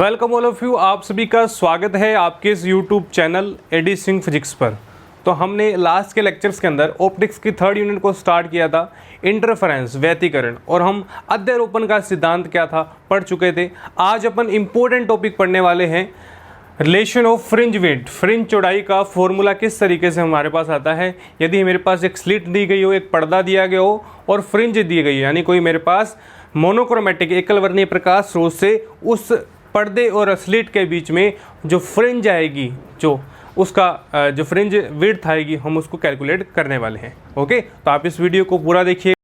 Welcome all of you. आप सभी का स्वागत है आपके इस YouTube channel A D Singh physics पर। तो हमने लास्ट के लेक्चर्स के अंदर ऑप्टिक्स की थर्ड यूनिट को स्टार्ट किया था, इंटरफेरेंस व्यतिकरण, और हम अध्यारोपण का सिद्धांत क्या था पढ़ चुके थे। आज अपन इम्पोर्टेंट टॉपिक पढ़ने वाले हैं, relation of fringe width. Fringe चौड़ाई का फॉर्मूला किस तरीके से हमारे पास आता है यदि मेरे पास एक स्लिट दी गई हो, एक पर्दा दिया गया हो और फ्रिंज दी गई हो, यानी कोई मेरे पास मोनोक्रोमेटिक एकल वर्णीय प्रकाश स्रोत से उस पर्दे और स्लिट के बीच में जो फ्रिंज आएगी, जो उसका जो फ्रिंज विड्थ आएगी, हम उसको कैलकुलेट करने वाले हैं। ओके, तो आप इस वीडियो को पूरा देखिए।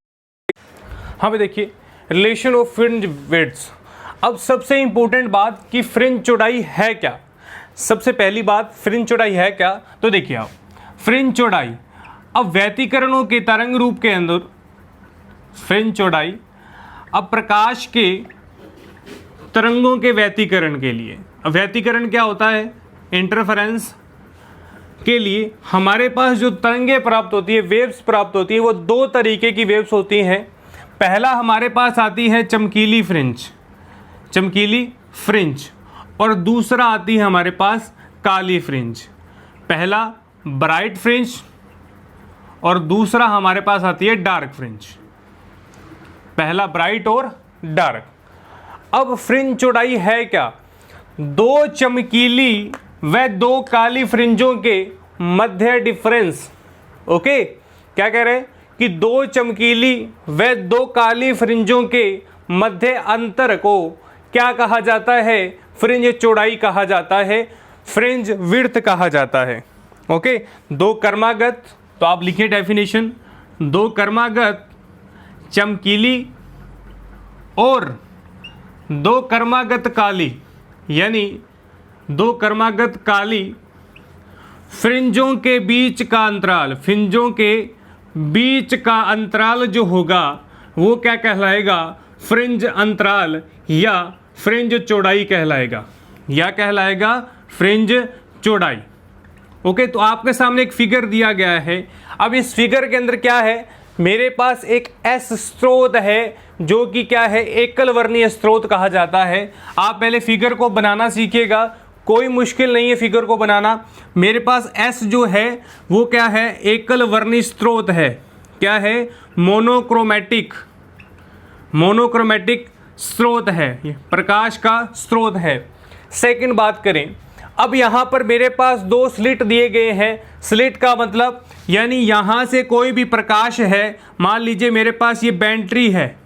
हाँ भाई, देखिए रिलेशन ऑफ फ्रिंज विड्थ। अब सबसे इंपॉर्टेंट बात कि फ्रिंज चौड़ाई है क्या। सबसे पहली बात, फ्रिंज चौड़ाई है क्या, तो देखिए आप फ्रिंज चौड़ाई, अब व्यतिकरणों के तरंग रूप के अंदर फ्रिंज चौड़ाई, अब प्रकाश के तरंगों के व्यतिकरण के लिए, अब व्यतिकरण क्या होता है, इंटरफेरेंस के लिए हमारे पास जो तरंगें प्राप्त होती है, वेव्स प्राप्त होती है, वो दो तरीके की वेव्स होती हैं। पहला हमारे पास आती है चमकीली फ्रिंज, चमकीली फ्रिंज, और दूसरा आती है हमारे पास काली फ्रिंज। पहला ब्राइट फ्रिंज और दूसरा हमारे पास आती है डार्क फ्रिंज। पहला ब्राइट और डार्क। अब फ्रिंज चौड़ाई है क्या, दो चमकीली व दो काली फ्रिंजों के मध्य डिफरेंस। ओके, क्या कह रहे हैं कि दो चमकीली व दो काली फ्रिंजों के मध्य अंतर को क्या कहा जाता है, फ्रिंज चौड़ाई कहा जाता है, फ्रिंज विड्थ कहा जाता है। ओके, दो क्रमागत, तो आप लिखिए डेफिनेशन, दो क्रमागत चमकीली और दो क्रमागत काली, यानी दो क्रमागत काली फ्रिंजों के बीच का अंतराल, फ्रिंजों के बीच का अंतराल जो होगा वो क्या कहलाएगा, फ्रिंज अंतराल या फ्रिंज चौड़ाई कहलाएगा, या कहलाएगा फ्रिंज चौड़ाई। ओके, तो आपके सामने एक फिगर दिया गया है। अब इस फिगर के अंदर क्या है, मेरे पास एक एस स्रोत है जो कि क्या है, एकल वर्णीय स्रोत कहा जाता है। आप पहले फिगर को बनाना सीखिएगा, कोई मुश्किल नहीं है फिगर को बनाना। मेरे पास एस जो है वो क्या है, एकल वर्णीय स्रोत है। क्या है, मोनोक्रोमेटिक, मोनोक्रोमेटिक स्रोत है, प्रकाश का स्रोत है। सेकंड बात करें, अब यहाँ पर मेरे पास दो स्लिट दिए गए हैं। स्लिट का मतलब यानी यहाँ से कोई भी प्रकाश है, मान लीजिए मेरे पास ये बैटरी है,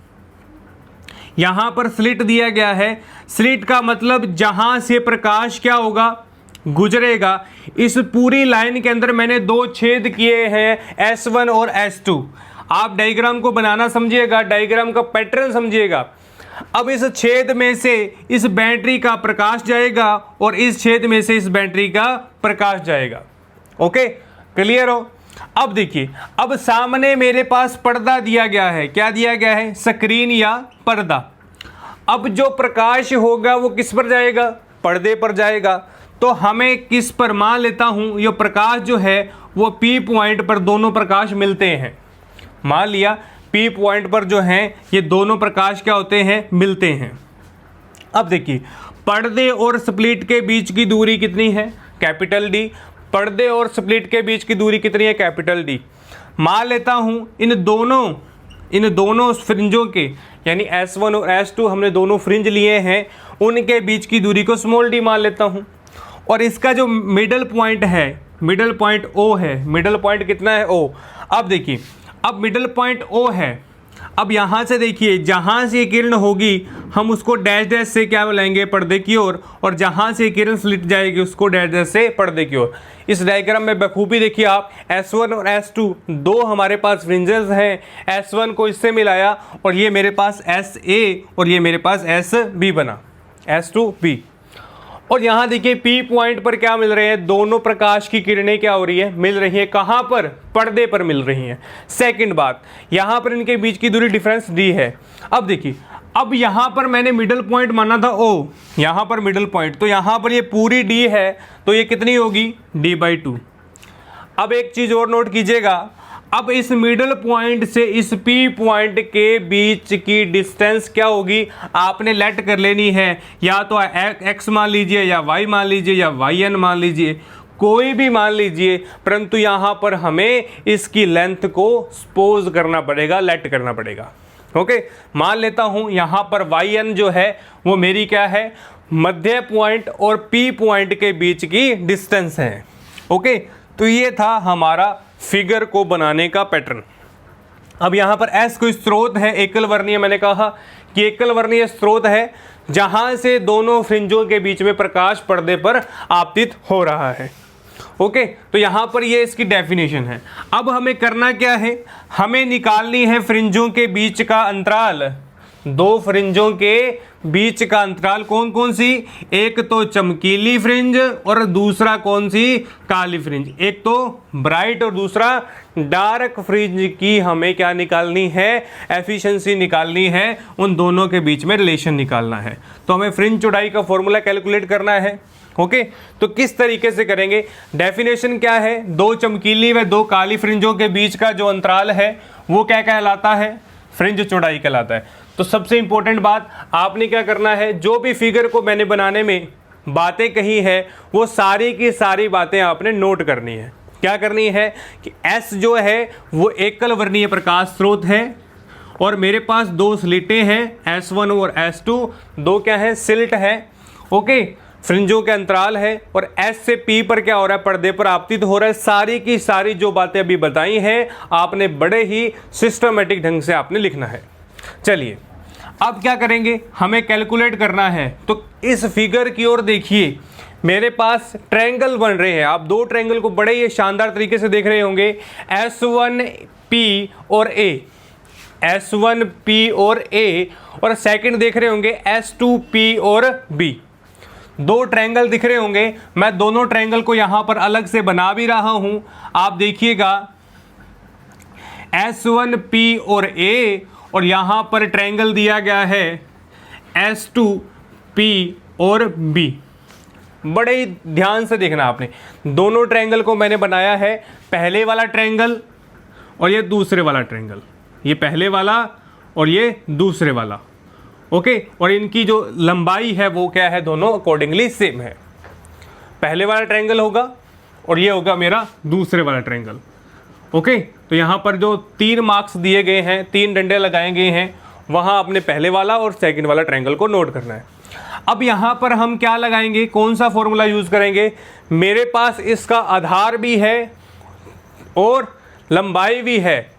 यहाँ पर स्लिट दिया गया है। स्लिट का मतलब जहाँ से प्रकाश क्या होगा, गुजरेगा। इस पूरी लाइन के अंदर मैंने दो छेद किए हैं, S1 और S2। आप डायग्राम को बनाना समझिएगा, डायग्राम का पैटर्न समझिएगा। अब इस छेद में से इस बैटरी का प्रकाश जाएगा और इस छेद में से इस बैटरी का प्रकाश जाएगा। ओके, क्लियर हो। अब देखिए, अब सामने मेरे पास पर्दा दिया गया है। क्या दिया गया है, स्क्रीन या पर्दा। अब जो प्रकाश होगा वो किस पर जाएगा, पर्दे पर जाएगा। तो हमें किस पर, मान लेता हूं ये प्रकाश जो है वो P पॉइंट पर दोनों प्रकाश मिलते हैं। मान लिया P पॉइंट पर जो हैं ये दोनों प्रकाश क्या होते हैं, मिलते हैं। अब देखिए, पर्दे और स्प्लिट के बीच की दूरी कितनी है, कैपिटल डी। पर्दे और स्प्लिट के बीच की दूरी कितनी है, कैपिटल डी। मान लेता हूं इन दोनों फ्रिंजों के, यानी S1 और S2 हमने दोनों फ्रिंज लिए हैं, उनके बीच की दूरी को स्मॉल डी मान लेता हूं। और इसका जो मिडल पॉइंट है, मिडल पॉइंट O है। मिडल पॉइंट कितना है, O। अब देखिए, अब मिडल पॉइंट O है। अब यहाँ से देखिए, जहाँ से किरण होगी हम उसको डैश डैश से क्या बुलाएंगे, पर्दे की ओर, और जहाँ से किरण स्लिट जाएगी उसको डैश डैश से पर्दे की ओर। इस डायग्राम में बखूबी देखिए आप, S1 और S2 दो हमारे पास फ्रिंजेस हैं। S1 को इससे मिलाया और ये मेरे पास SA और ये मेरे पास SB बना, S2B। और यहाँ देखिए P पॉइंट पर क्या मिल रहे हैं, दोनों प्रकाश की किरणें क्या हो रही है, मिल रही है। कहाँ पर, पर्दे पर मिल रही हैं। सेकंड बात, यहाँ पर इनके बीच की दूरी डिफरेंस D है। अब देखिए, अब यहाँ पर मैंने मिडल पॉइंट माना था O, यहाँ पर मिडल पॉइंट, तो यहाँ पर ये पूरी D है, तो ये कितनी होगी, D/2। अब एक चीज़ और नोट कीजिएगा, अब इस मिडल पॉइंट से इस पी पॉइंट के बीच की डिस्टेंस क्या होगी आपने लेट कर लेनी है, या तो एक्स मान लीजिए या वाई मान लीजिए या वाई एन मान लीजिए, कोई भी मान लीजिए, परंतु यहाँ पर हमें इसकी लेंथ को सपोज करना पड़ेगा, लेट करना पड़ेगा। ओके, मान लेता हूँ यहाँ पर वाई एन जो है वो मेरी क्या है, मध्य पॉइंट और पी पॉइंट के बीच की डिस्टेंस है। ओके, तो ये था हमारा फिगर को बनाने का पैटर्न। अब यहाँ पर एस कोई स्रोत है, एकल वर्णीय, मैंने कहा कि एकल वर्णीय स्रोत है जहाँ से दोनों फ्रिंजों के बीच में प्रकाश पर्दे पर आपतित हो रहा है। ओके, तो यहाँ पर ये इसकी डेफिनेशन है। अब हमें करना क्या है, हमें निकालनी है फ्रिंजों के बीच का अंतराल, दो फ्रिंजों के बीच का अंतराल कौन कौन सी, एक तो चमकीली फ्रिंज और दूसरा कौन सी, काली फ्रिंज, एक तो ब्राइट और दूसरा डार्क फ्रिंज की हमें क्या निकालनी है, एफिशिएंसी निकालनी है, उन दोनों के बीच में रिलेशन निकालना है। तो हमें फ्रिंज चौड़ाई का फॉर्मूला कैलकुलेट करना है। ओके, तो किस तरीके से करेंगे, डेफिनेशन क्या है, दो चमकीली व दो काली फ्रिंजों के बीच का जो अंतराल है वो क्या कहलाता है, फ्रिंज चौड़ाई कहलाता है। तो सबसे इंपॉर्टेंट बात आपने क्या करना है, जो भी फिगर को मैंने बनाने में बातें कही है वो सारी की सारी बातें आपने नोट करनी है। क्या करनी है कि S जो है वो एकल वर्णीय प्रकाश स्रोत है और मेरे पास दो स्लिटें हैं S1 और S2, दो क्या है, सिल्ट है। ओके, फ्रिंजों के अंतराल है और S से P पर क्या हो रहा है, पर्दे पर आपतित हो रहा है। सारी की सारी जो बातें अभी बताई हैं आपने बड़े ही सिस्टमेटिक ढंग से आपने लिखना है। चलिए अब क्या करेंगे, हमें कैलकुलेट करना है। तो इस फिगर की ओर देखिए, मेरे पास ट्रायंगल बन रहे हैं, आप दो ट्रायंगल को बड़े ही शानदार तरीके से देख रहे होंगे, S1P और A, S1P और A, और सेकंड देख रहे होंगे S2P और B। दो ट्रायंगल दिख रहे होंगे, मैं दोनों ट्रायंगल को यहां पर अलग से बना भी रहा हूं। आप देखिएगा S1P और A, और यहां पर ट्रायंगल दिया गया है S2P और B। बड़े ही ध्यान से देखना आपने, दोनों ट्रायंगल को मैंने बनाया है, पहले वाला ट्रायंगल और ये दूसरे वाला ट्रायंगल, ये पहले वाला और ये दूसरे वाला। ओके, और इनकी जो लंबाई है वो क्या है, दोनों अकॉर्डिंगली सेम है। पहले वाला ट्रायंगल होगा और ये होगा मेरा दूसरे वाला ट्रायंगल। ओके, तो यहाँ पर जो 3 मार्क्स दिए गए हैं, 3 डंडे लगाए गए हैं, वहाँ अपने पहले वाला और सेकंड वाला ट्रायंगल को नोट करना है। अब यहाँ पर हम क्या लगाएंगे, कौन सा फॉर्मूला यूज़ करेंगे, मेरे पास इसका आधार भी है और लंबाई भी है,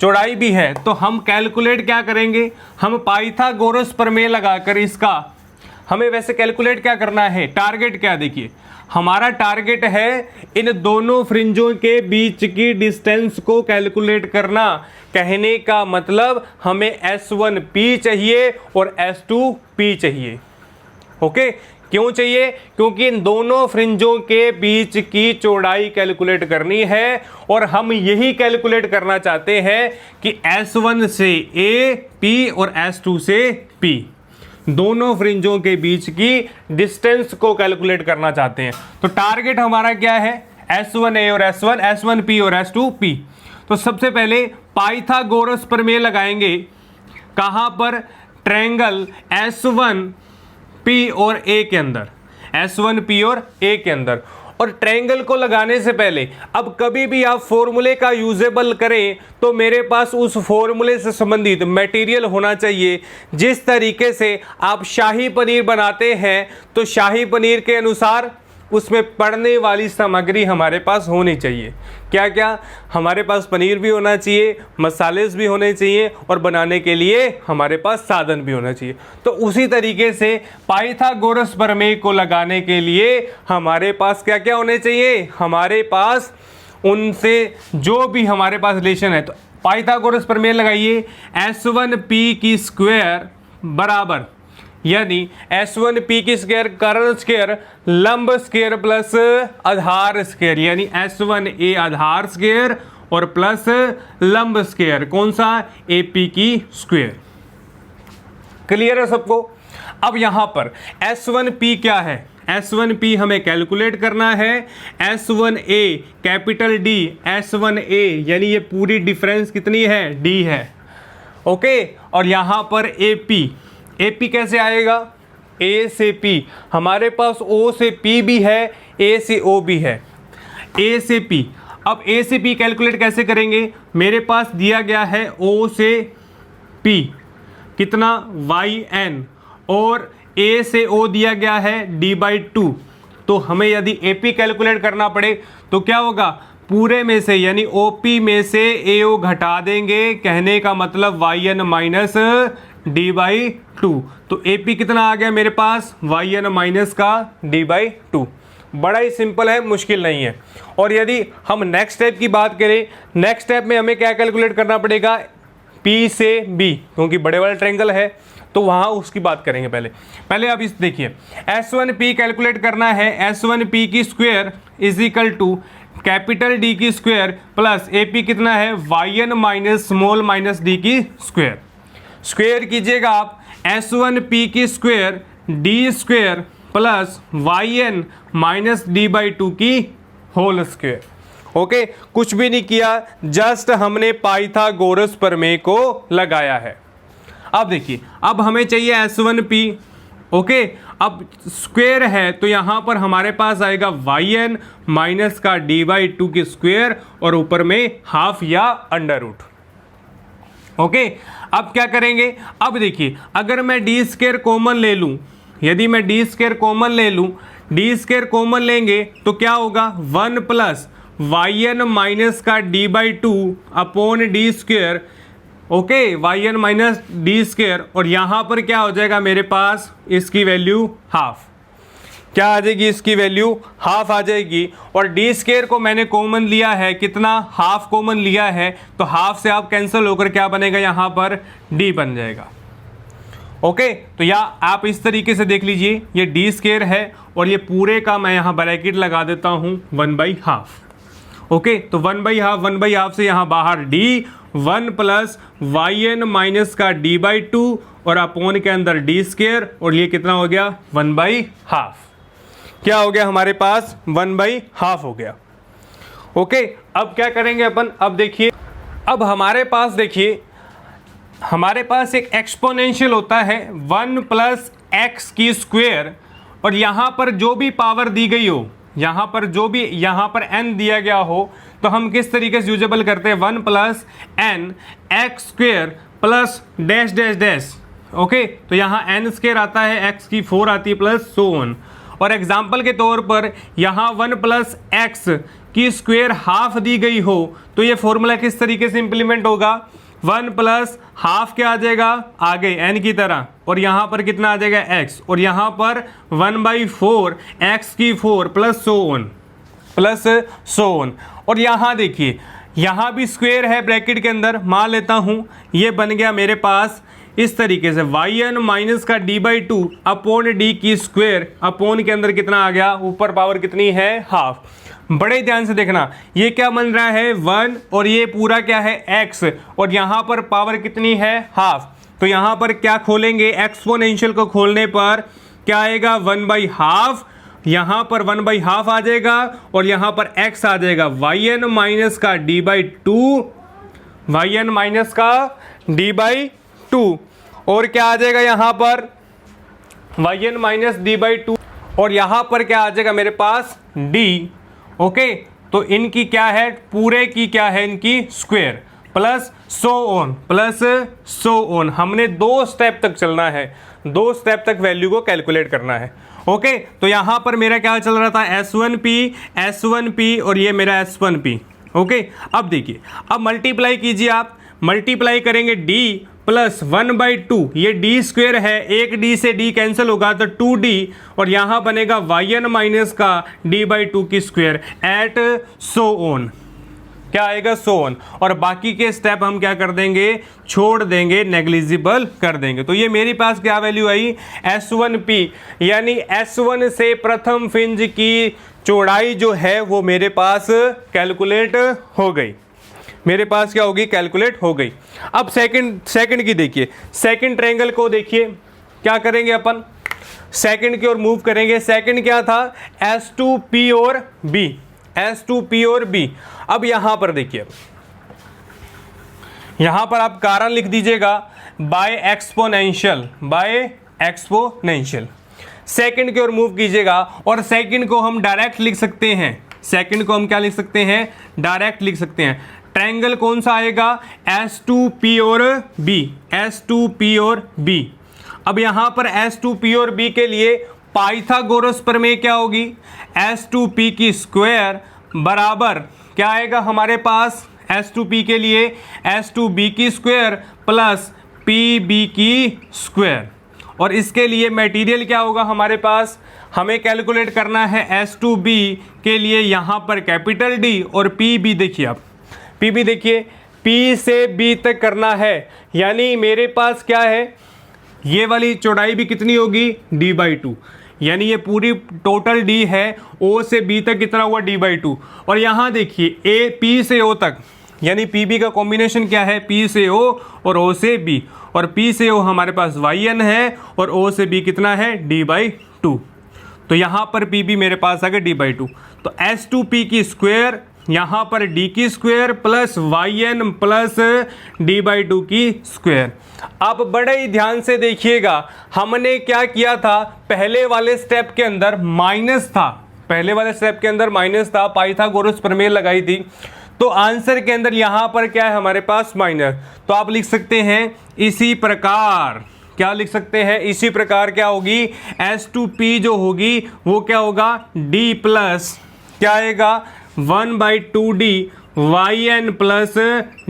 चौड़ाई भी है, तो हम कैलकुलेट क्या करेंगे, हम पाइथागोरस प्रमेय लगाकर इसका हमें वैसे कैलकुलेट क्या करना है, टारगेट क्या, देखिए हमारा टारगेट है इन दोनों फ्रिंजों के बीच की डिस्टेंस को कैलकुलेट करना। कहने का मतलब हमें S1P चाहिए और S2P चाहिए। ओके, क्यों चाहिए, क्योंकि इन दोनों फ्रिंजों के बीच की चौड़ाई कैलकुलेट करनी है और हम यही कैलकुलेट करना चाहते हैं कि S1 से A P और S2 से P, दोनों फ्रिंजों के बीच की डिस्टेंस को कैलकुलेट करना चाहते हैं। तो टारगेट हमारा क्या है, S1A और S1, S1P और S2P। तो सबसे पहले पाइथागोरस प्रमेय लगाएंगे, कहां पर, ट्रायंगल S1P और A के अंदर, S1P और A के अंदर। और ट्रायंगल को लगाने से पहले अब कभी भी आप फॉर्मूले का यूजेबल करें तो मेरे पास उस फॉर्मूले से संबंधित मटेरियल होना चाहिए। जिस तरीके से आप शाही पनीर बनाते हैं तो शाही पनीर के अनुसार उसमें पड़ने वाली सामग्री हमारे पास होनी चाहिए। क्या क्या, हमारे पास पनीर भी होना चाहिए, मसाले भी होने चाहिए और बनाने के लिए हमारे पास साधन भी होना चाहिए। तो उसी तरीके से पाइथागोरस प्रमेय को लगाने के लिए हमारे पास क्या क्या होने चाहिए, हमारे पास उनसे जो भी हमारे पास रिलेशन है। तो पाइथागोरस प्रमेय लगाइए, S1P की स्क्वायर बराबर, यानी S1P की स्क्वायर कर्ण स्क्वायर लंब स्क्वायर प्लस आधार स्क्वायर, यानी S1A आधार स्क्वायर और प्लस लंब स्क्वायर, कौन सा, AP की स्क्वायर। क्लियर है सबको। अब यहां पर S1P क्या है, S1P हमें कैलकुलेट करना है, S1A कैपिटल D, S1A यानी ये पूरी डिफरेंस कितनी है, D है। ओके, और यहाँ पर AP कैसे आएगा, A से P, हमारे पास O से P भी है, A से O भी है, A से P। अब A से P कैलकुलेट कैसे करेंगे, मेरे पास दिया गया है O से P कितना YN, और A से O दिया गया है D/2। तो हमें यदि AP कैलकुलेट करना पड़े तो क्या होगा, पूरे में से यानी OP में से AO घटा देंगे, कहने का मतलब YN माइनस D/2। तो AP कितना आ गया मेरे पास, YN माइनस का D/2। बड़ा ही सिंपल है, मुश्किल नहीं है। और यदि हम नेक्स्ट स्टेप की बात करें, नेक्स्ट स्टेप में हमें क्या कैलकुलेट करना पड़ेगा, P से B, क्योंकि बड़े वाला ट्रायंगल है तो वहाँ उसकी बात करेंगे। पहले आप इस देखिए, S1P कैलकुलेट करना है, S1P की square is equal to capital D की स्क्वायर प्लस AP कितना है, YN minus small minus D की स्क्वायर। स्क्वायर कीजिएगा आप, S1P की square D square plus YN minus D/2 की होल स्क्वायर। ओके, कुछ भी नहीं किया, जस्ट हमने पाइथागोरस प्रमेय को लगाया है। अब देखिए, अब हमें चाहिए S1P। ओके, अब स्क्वायर है तो यहां पर हमारे पास आएगा YN माइनस का D/2 की स्क्वायर और ऊपर में हाफ या अंडर रूट। ओके, अब क्या करेंगे, अब देखिए अगर मैं D स्क्वायर कॉमन ले लूं, यदि मैं D स्क्वायर कॉमन ले लूं, D स्क्वायर कॉमन लेंगे तो क्या होगा, 1 प्लस YN माइनस का D/2 upon D square. Okay, YN minus D square, और यहाँ पर क्या हो जाएगा मेरे पास, इसकी वैल्यू हाफ। क्या आ जाएगी, इसकी वैल्यू हाफ आ जाएगी। और D स्क्वायर को मैंने कॉमन लिया है, कितना, हाफ कॉमन लिया है, तो हाफ से आप कैंसिल होकर क्या बनेगा, यहाँ पर D बन जाएगा। ओके, तो या आप इस तरीके से देख लीजिए, ये D स्क्वायर है और ये पूरे का मैं यहाँ ब्रैकेट लगा देता हूँ 1/2। ओके, तो 1/2 से यहाँ बाहर D, 1 प्लस YN माइनस का D/2 और अपॉन के अंदर D स्क्वायर, और ये कितना हो गया, 1/2। क्या हो गया हमारे पास, 1/2 हो गया। ओके, अब क्या करेंगे अपन, अब देखिए, अब हमारे पास देखिए, हमारे पास एक एक्सपोनेंशियल होता है 1 प्लस एक्स की स्क्वायर, और यहाँ पर जो भी पावर दी गई हो, यहाँ पर जो भी यहाँ पर n दिया गया हो, तो हम किस तरीके से यूजेबल करते हैं, 1 plus n x square plus dash dash dash. Okay, तो यहाँ n स्क्वायर आता है, x की 4 आती है प्लस सो ऑन। और एग्जाम्पल के तौर पर यहाँ 1 प्लस एक्स की स्क्वायर हाफ दी गई हो, तो ये फॉर्मूला किस तरीके से इंप्लीमेंट होगा, 1 प्लस हाफ क्या आ जाएगा, आगे n की तरह, और यहाँ पर कितना आ जाएगा x, और यहाँ पर 1/4 x की 4 प्लस सो ऑन। और यहाँ देखिए, यहाँ भी स्क्वायर है ब्रैकेट के अंदर, मान लेता हूँ ये बन गया मेरे पास इस तरीके से, YN माइनस का D/2 अपॉन D की स्क्वायर, अपॉन के अंदर कितना आ गया, ऊपर पावर कितनी है, हाफ। बड़े ध्यान से देखना, ये क्या बन रहा है, 1, और ये पूरा क्या है, x, और यहाँ पर पावर कितनी है, हाफ। तो यहाँ पर क्या खोलेंगे, एक्सपोनेंशियल को खोलने पर क्या आएगा, 1/2, यहाँ पर 1/2 आ जाएगा, और यहाँ पर x आ जाएगा YN माइनस का D/2, YN माइनस का D/2, और क्या आ जाएगा यहाँ पर, YN माइनस D/2, और यहाँ पर क्या आ जाएगा मेरे पास, D। ओके, तो इनकी क्या है, पूरे की क्या है, इनकी स्क्वायर प्लस सो ऑन। हमने 2 स्टेप तक चलना है, 2 स्टेप तक वैल्यू को कैलकुलेट करना है। ओके, तो यहाँ पर मेरा क्या चल रहा था, S1P और ये मेरा S1P। ओके, अब देखिए, अब मल्टीप्लाई कीजिए, आप मल्टीप्लाई करेंगे D प्लस 1/2, ये D स्क्वायर है, एक D से D कैंसिल होगा तो 2D, और यहाँ बनेगा YN माइनस का D/2 की स्क्वायर एट सो ऑन। क्या आएगा, सो ऑन। और बाकी के स्टेप हम क्या कर देंगे, छोड़ देंगे, नेग्लिजिबल कर देंगे। तो ये मेरे पास क्या वैल्यू आई, S1P, यानी S1 से प्रथम फ्रिंज की चौड़ाई जो है वो मेरे पास कैलकुलेट हो गई, मेरे पास क्या होगी, कैलकुलेट हो गई। अब सेकंड की देखिए, सेकंड ट्रायंगल को देखिए, क्या करेंगे अपन, सेकंड की ओर मूव करेंगे। सेकंड क्या था, S2P और B, S2P और B। अब यहां पर देखिए, यहां पर आप कारण लिख दीजिएगा by exponential, by exponential. Second की ओर मूव कीजिएगा और सेकंड को हम डायरेक्ट लिख सकते हैं, सेकंड को हम क्या लिख सकते हैं, डायरेक्ट लिख सकते हैं। ट्रायंगल कौन सा आएगा, S2P और B, S2P और B। अब यहां पर S2P और B के लिए पाइथागोरस प्रमेय क्या होगी, S2P की स्क्वायर बराबर क्या आएगा हमारे पास, S2P के लिए S2B की स्क्वायर प्लस PB की स्क्वायर। और इसके लिए मटेरियल क्या होगा हमारे पास, हमें कैलकुलेट करना है S2B के लिए यहाँ पर कैपिटल D और PB देखिए, आप PB देखिए, P से B तक करना है, यानी मेरे पास क्या है, ये वाली चौड़ाई भी कितनी होगी, D/2, यानी ये पूरी टोटल D है, O से B तक कितना हुआ, D/2। और यहाँ देखिए P से O तक, यानी PB का कॉम्बिनेशन क्या है, P से O और O से B, और P से O हमारे पास yn है और O से B कितना है, D/2। तो यहाँ पर PB मेरे पास आ गया D/2। तो S2P की स्क्वायर यहाँ पर D की square plus yn plus D/2 की स्क्वायर। अब बड़े ही ध्यान से देखिएगा, हमने क्या किया था, पहले वाले स्टेप के अंदर माइनस था, पहले वाले स्टेप के अंदर माइनस था, पाइथागोरस प्रमेय लगाई थी, तो आंसर के अंदर यहां पर क्या है हमारे पास, माइनस। तो आप लिख सकते हैं इसी प्रकार, क्या लिख सकते हैं, इसी प्रकार क्या होगी, S2P जो होगी वो क्या होगा, D प्लस क्या आएगा 1/2D yn प्लस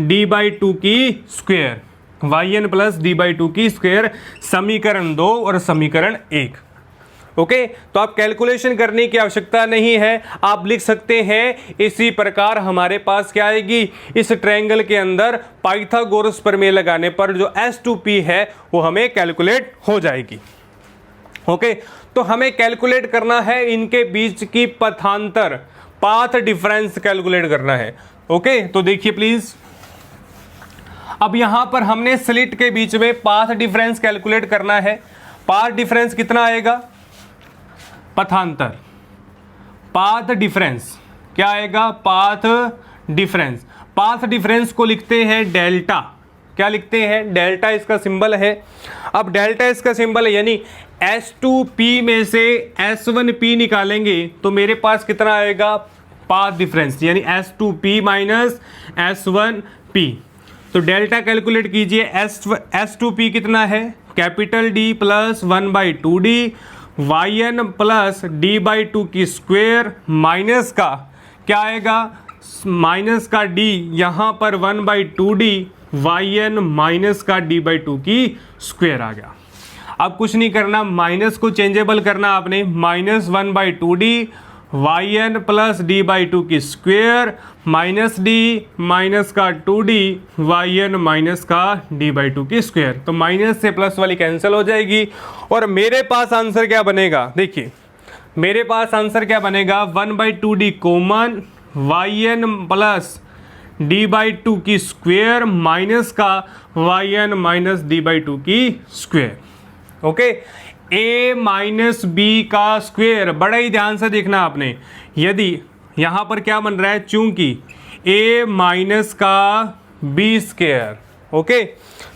D/2 की स्क्वायर, yn प्लस D/2 की स्क्वायर, समीकरण 2 और समीकरण 1। ओके, तो आप कैलकुलेशन करने की आवश्यकता नहीं है, आप लिख सकते हैं इसी प्रकार हमारे पास क्या आएगी, इस ट्रायंगल के अंदर पाइथागोरस प्रमेय लगाने पर जो S2P है वो हमें कैलकुलेट हो जाएगी। ओके, तो हमें कैलकुलेट करना है इनके बीच की पथांतर, पाथ डिफरेंस कैलकुलेट करना है। ओके, तो देखिए प्लीज, अब यहां पर हमने स्लिट के बीच में पाथ डिफरेंस कैलकुलेट करना है। पाथ डिफरेंस कितना आएगा, पथांतर, पाथ डिफरेंस क्या आएगा, पाथ डिफरेंस। पाथ डिफरेंस को लिखते हैं डेल्टा, क्या लिखते हैं, डेल्टा इसका सिंबल है। अब डेल्टा इसका सिंबल है, यानी S2P में से S1P निकालेंगे तो मेरे पास कितना आएगा, पाथ डिफरेंस, यानी S2P माइनस S1P। तो डेल्टा कैलकुलेट कीजिए, S2P कितना है, capital D plus 1/2D yn plus D/2 की स्क्वायर माइनस का क्या आएगा, माइनस का D, यहाँ पर 1/2D yn माइनस का D/2 की स्क्वायर आ गया। अब कुछ नहीं करना, माइनस को चेंजेबल करना आपने, minus 1/2D yn plus D/2 की स्क्वायर माइनस D माइनस का 2D yn माइनस का D/2 की स्क्वायर। तो माइनस से प्लस वाली कैंसिल हो जाएगी और मेरे पास आंसर क्या बनेगा, देखिए मेरे पास आंसर क्या बनेगा, 1/2D common yn plus D/2 की स्क्वायर माइनस का yn माइनस D/2 की square. Okay, a minus B का स्क्वायर, बड़ा ही ध्यान से देखना आपने, यदि यहां पर क्या बन रहा है, चूंकि a माइनस का b स्क्वायर। ओके,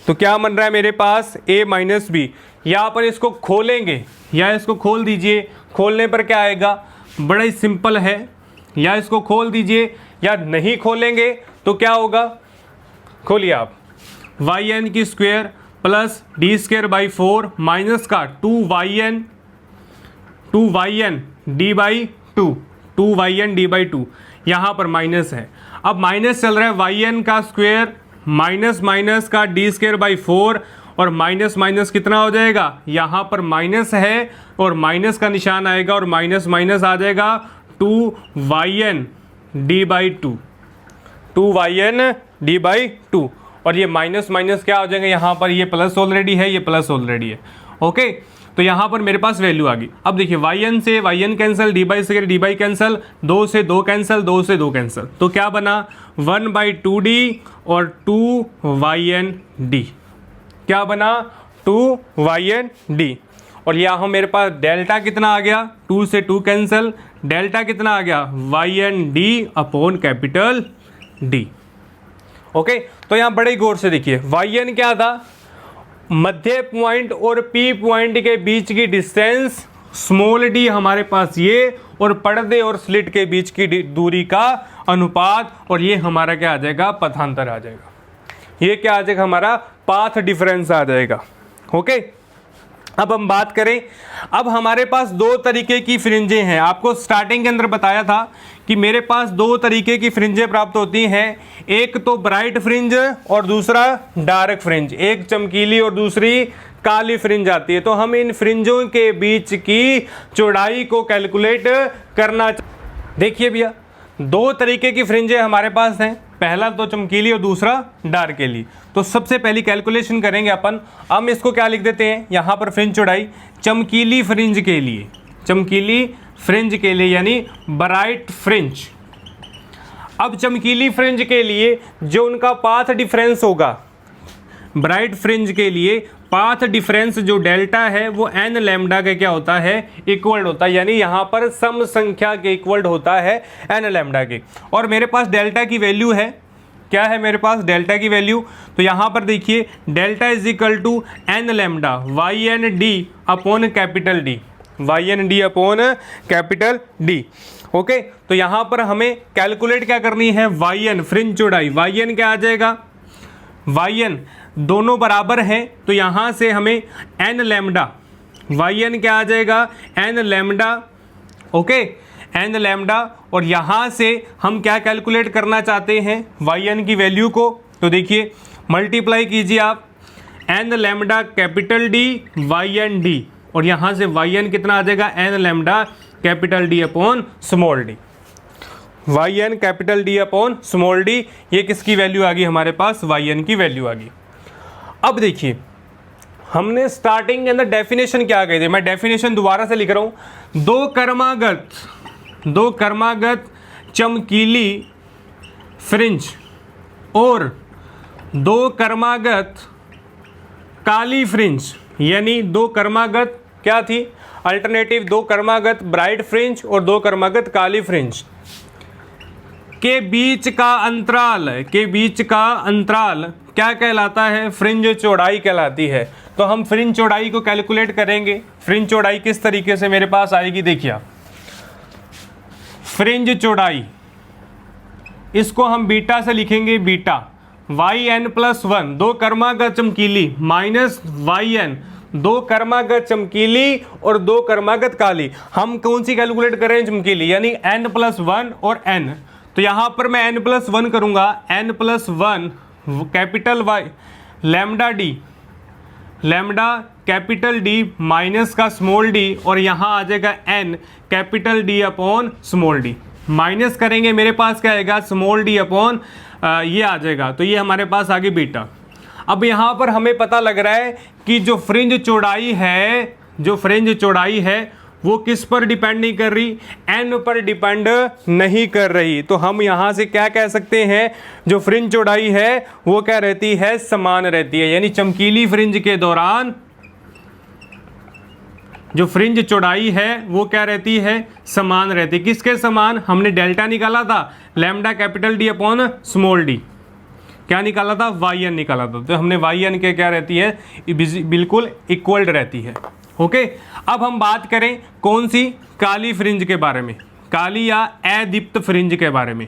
तो क्या बन रहा है मेरे पास, a माइनस बी। यहां पर इसको खोलेंगे, या इसको खोल दीजिए, खोलने पर क्या आएगा, बड़ा ही सिंपल है, या इसको खोल दीजिए या नहीं खोलेंगे तो क्या होगा, खोलिए आप, yn की स्क्वायर प्लस D²/4 माइनस का 2yn D/2, 2yn D/2, यहाँ पर माइनस है। अब माइनस चल रहा है, yn का स्क्वायर माइनस माइनस का D²/4 और माइनस माइनस कितना हो जाएगा, यहाँ पर माइनस है और माइनस का निशान आएगा और माइनस माइनस आ जाएगा 2yn D/2, 2yn D/2, और ये माइनस माइनस क्या हो जाएगा, यहाँ पर ये प्लस ऑलरेडी है, ये प्लस ऑलरेडी है। ओके, तो यहाँ पर मेरे पास वैल्यू आ गई। अब देखिए yn से yn कैंसिल, D/2 से D/ कैंसिल, 2 से 2 कैंसिल, 2 से 2 कैंसिल, तो क्या बना 1/2D और 2ynd, क्या बना 2ynd। और यहाँ मेरे पास डेल्टा कितना आ गया, 2 से 2 कैंसिल, डेल्टा कितना आ गया Y N D upon capital D. Okay, तो यहाँ बड़े गौर से देखिए, वाई एन क्या था, मध्य पॉइंट और पी पॉइंट के बीच की डिस्टेंस, स्मॉल डी हमारे पास ये, और पर्दे और स्लिट के बीच की दूरी का अनुपात, और ये हमारा क्या आ जाएगा, पथांतर आ जाएगा। ये क्या आ जाएगा, हमारा पाथ डिफरेंस आ जाएगा। ओके, अब हम बात करें, अब हमारे पास दो तरीके की फ्रिंजें हैं। आपको स्टार्टिंग के अंदर बताया था कि मेरे पास दो तरीके की फ्रिंजें प्राप्त होती हैं, एक तो ब्राइट फ्रिंज और दूसरा डार्क फ्रिंज, एक चमकीली और दूसरी काली फ्रिंज आती है। तो हम इन फ्रिंजों के बीच की चौड़ाई को कैलकुलेट करना। देखिए भैया, दो तरीके की फ्रिंजें हमारे पास हैं, पहला तो चमकीली और दूसरा डार्केली। तो सबसे पहली कैलकुलेशन करेंगे अपन, हम इसको क्या लिख देते हैं यहाँ पर, फ्रिंज चौड़ाई चमकीली फ्रिंज के लिए, चमकीली फ्रिंज के लिए यानी ब्राइट फ्रिंज। अब चमकीली फ्रिंज के लिए जो उनका पाथ डिफरेंस होगा, ब्राइट फ्रिंज के लिए पाथ डिफरेंस जो डेल्टा है वो एन लैम्डा के क्या होता है, इक्वल होता है, यानी यहाँ पर सम संख्या के इक्वल होता है एन लैम्डा के। और मेरे पास डेल्टा की वैल्यू है, क्या है मेरे पास डेल्टा की वैल्यू, तो यहाँ पर देखिए delta is equal to N lambda Y N D upon capital D, Y N D upon capital D. Okay, तो यहाँ पर हमें कैलकुलेट क्या करनी है, वाई एन फ्रिंज चौड़ाई, वाई एन क्या आ जाएगा, वाई एन दोनों बराबर हैं, तो यहाँ से हमें एन लैम्डा, वाई एन क्या आ जाएगा, N lambda. Okay, N lambda, और यहाँ से हम क्या कैलकुलेट करना चाहते हैं, वाई एन की वैल्यू को, तो देखिए मल्टीप्लाई कीजिए आप, N lambda capital D Y N D, और यहाँ से वाई एन कितना आ जाएगा, N lambda capital D upon small D, Y N capital D upon small D. ये किसकी वैल्यू आ गई हमारे पास, वाई एन की वैल्यू आ गई। अब देखिए, हमने स्टार्टिंग के अंदर डेफिनेशन क्या गई थी, मैं डेफिनेशन दोबारा से लिख रहा हूं, दो कर्मागत चमकीली फ्रिंज और दो कर्मागत काली फ्रिंज, यानी दो कर्मागत क्या थी अल्टरनेटिव, दो कर्मागत ब्राइट फ्रिंज और दो कर्मागत काली फ्रिंज के बीच का अंतराल क्या कहलाता है, फ्रिंज चौड़ाई कहलाती है। तो हम फ्रिंज चौड़ाई को कैलकुलेट करेंगे। फ्रिंज चौड़ाई किस तरीके से मेरे पास आएगी, देखिए फ्रिंज चौड़ाई, इसको हम बीटा से लिखेंगे, beta Y N plus one, दो कर्मागत चमकीली, माइनस वाई एन दो कर्मागत चमकीली और दो कर्मागत काली। हम कौन सी कैलकुलेट कर रहे हैं, चमकीली, यानी एन प्लस वन और एन। तो यहां पर मैं n प्लस वन करूंगा, n plus one capital Y lambda D, lambda capital D minus का स्मॉल डी, और यहां आ जाएगा n capital D upon small D, minus करेंगे मेरे पास क्या आएगा, स्मॉल डी अपॉन ये आ जाएगा। तो ये हमारे पास आ गई बीटा। अब यहां पर हमें पता लग रहा है कि जो फ्रिंज चौड़ाई है वो किस पर डिपेंड नहीं कर रही, एन पर डिपेंड नहीं कर रही। तो हम यहाँ से क्या कह सकते हैं, जो फ्रिंज चौड़ाई है वो क्या रहती है, समान रहती है। यानी चमकीली फ्रिंज के दौरान जो फ्रिंज चौड़ाई है वो क्या रहती है, समान रहती है। किसके समान, हमने डेल्टा निकाला था, lambda capital D upon small D, क्या निकाला था, वाई एन निकाला था। तो हमने वाई एन के क्या रहती है, बिल्कुल इक्वल रहती है। ओके, अब हम बात करें कौन सी, काली फ्रिंज के बारे में, काली या अदीप्त फ्रिंज के बारे में।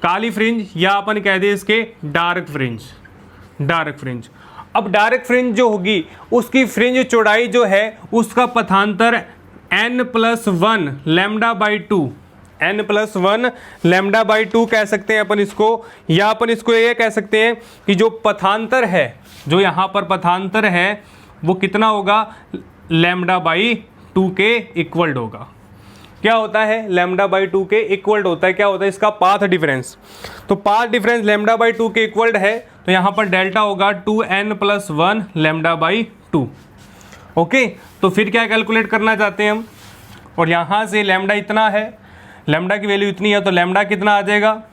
काली फ्रिंज या अपन कह दे इसके डार्क फ्रिंज। अब डार्क फ्रिंज जो होगी उसकी फ्रिंज चौड़ाई जो है उसका पथांतर n plus one lambda by two, n plus one lambda by two कह सकते हैं अपन इसको, या अपन इसको ये कह सकते हैं कि जो पथांतर है, जो यहाँ पर पथांतर है वो कितना होगा, लैम्डा बाई टू के इक्वल्ड होगा। क्या होता है, लैम्डा बाई टू के इक्वल्ड होता है, क्या होता है इसका पाथ डिफरेंस। तो path difference lambda by two के इक्वल्ड है, तो यहाँ पर डेल्टा होगा 2n plus one lambda by two. Okay, तो फिर क्या कैलकुलेट करना चाहते हैं हम, और यहाँ से लैम्डा इतना है, लैम्डा की वैल्यू इतनी है, तो लैम्डा कितना आ जाएगा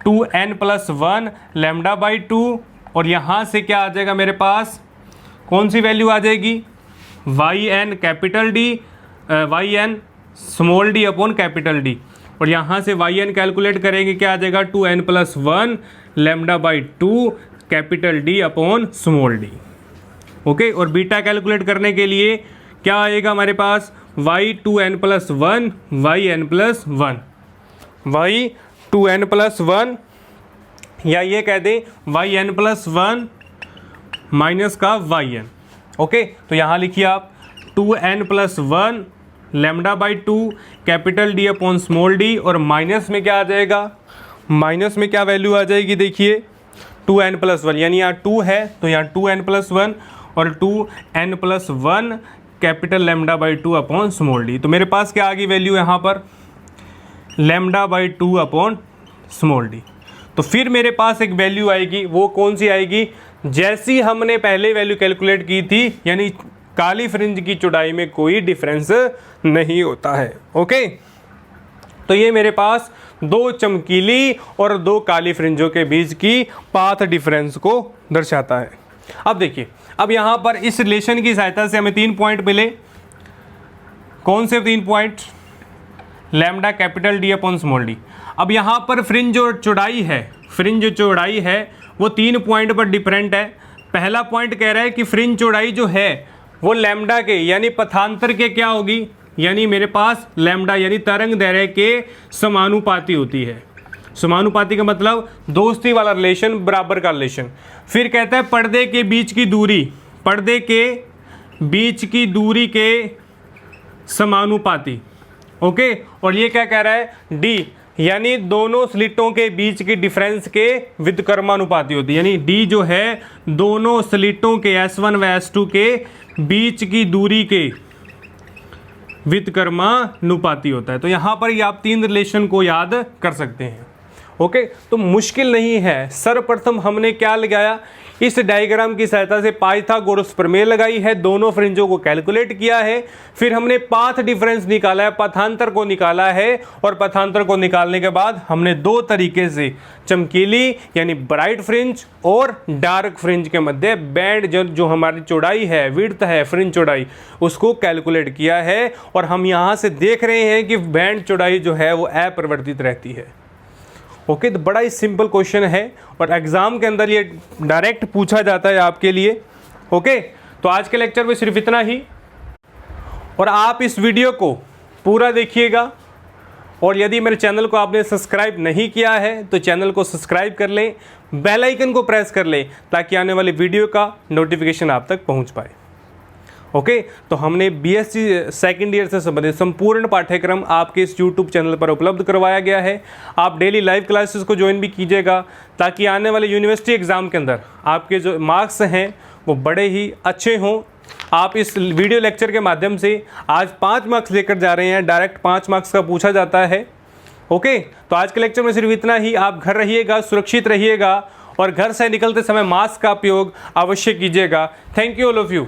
2n plus one lambda by two, और यहाँ से क्या आ जाएगा मेरे पास, कौन सी वैल्यू आ जाएगी, Y N capital D, Y N small D upon capital D, और यहाँ से वाई एन कैलकुलेट करेंगे, क्या आ जाएगा 2n+1 lambda by 2 capital D upon small D. Okay, और बीटा कैलकुलेट करने के लिए क्या आएगा हमारे पास, y 2n+1 yn+1, y 2n+1, या ये कह दें yn+1 माइनस का yn। ओके, तो यहाँ लिखिए आप 2n+1 lambda by 2 capital D upon small D, और माइनस में क्या आ जाएगा, माइनस में क्या वैल्यू आ जाएगी, देखिए 2n+1, यानी यहाँ 2 है तो यहाँ 2n+1 और 2n+1 capital lambda by 2 upon small D. तो मेरे पास क्या आ गई वैल्यू यहाँ पर, lambda by 2 upon small D. तो फिर मेरे पास एक वैल्यू आएगी, वो कौन सी आएगी, जैसी हमने पहले वैल्यू कैलकुलेट की थी, यानी काली फ्रिंज की चौड़ाई में कोई डिफरेंस नहीं होता है। ओके, तो ये मेरे पास दो चमकीली और दो काली फ्रिंजों के बीच की पाथ डिफरेंस को दर्शाता है। अब देखिए, अब यहाँ पर इस रिलेशन की सहायता से हमें 3 पॉइंट मिले। कौन से 3 point, lambda capital D upon small D. अब यहाँ पर फ्रिंज जो चौड़ाई है, फ्रिंज जो चौड़ाई है वो 3 पॉइंट पर डिफरेंट है। पहला पॉइंट कह रहा है कि फ्रिंज चौड़ाई जो है वो लैम्डा के यानी पथांतर के क्या होगी, यानी मेरे पास लैम्डा यानी तरंग दैर्घ्य के समानुपाती होती है। समानुपाती का मतलब दोस्ती वाला रिलेशन, बराबर का रिलेशन। फिर कहता है पर्दे के बीच की दूरी, पर्दे के बीच की दूरी के समानुपाती। ओके, और ये क्या कह रहा है, डी यानी दोनों स्लिटों के बीच की डिफरेंस के व्युत्क्रमानुपाती होती है, यानी डी जो है दोनों स्लिटों के S1 व S2 के बीच की दूरी के व्युत्क्रमानुपाती होता है। तो यहाँ पर ही आप 3 रिलेशन को याद कर सकते हैं। ओके, तो मुश्किल नहीं है। सर्वप्रथम हमने क्या लगाया, इस डायग्राम की सहायता से पाइथागोरस प्रमेय लगाई है, दोनों फ्रिंजों को कैलकुलेट किया है, फिर हमने पाथ डिफरेंस निकाला है, पथांतर को निकाला है, और पथांतर को निकालने के बाद हमने 2 तरीके से चमकीली यानी ब्राइट फ्रिंज और डार्क फ्रिंज के मध्य बैंड जो हमारी चौड़ाई है, विड्थ है फ्रिंज चौड़ाई, उसको कैलकुलेट किया है। और हम यहाँ से देख रहे हैं कि बैंड चौड़ाई जो है वो अपरिवर्तित रहती है। ओके, तो बड़ा ही सिंपल क्वेश्चन है और एग्जाम के अंदर ये डायरेक्ट पूछा जाता है आपके लिए। ओके, तो आज के लेक्चर में सिर्फ इतना ही, और आप इस वीडियो को पूरा देखिएगा, और यदि मेरे चैनल को आपने सब्सक्राइब नहीं किया है तो चैनल को सब्सक्राइब कर लें, बेल आइकन को प्रेस कर लें ताकि आने वाली वीडियो का नोटिफिकेशन आप तक पहुंच पाए। ओके, तो हमने बीएससी सेकेंड ईयर से संबंधित संपूर्ण पाठ्यक्रम आपके इस यूट्यूब चैनल पर उपलब्ध करवाया गया है। आप डेली लाइव क्लासेस को ज्वाइन भी कीजिएगा ताकि आने वाले यूनिवर्सिटी एग्ज़ाम के अंदर आपके जो मार्क्स हैं वो बड़े ही अच्छे हों। आप इस वीडियो लेक्चर के माध्यम से आज 5 मार्क्स लेकर जा रहे हैं, डायरेक्ट 5 मार्क्स का पूछा जाता है। ओके, तो आज के लेक्चर में सिर्फ इतना ही। आप घर रहिएगा, सुरक्षित रहिएगा, और घर से निकलते समय मास्क का उपयोग अवश्य कीजिएगा। Thank you all of you.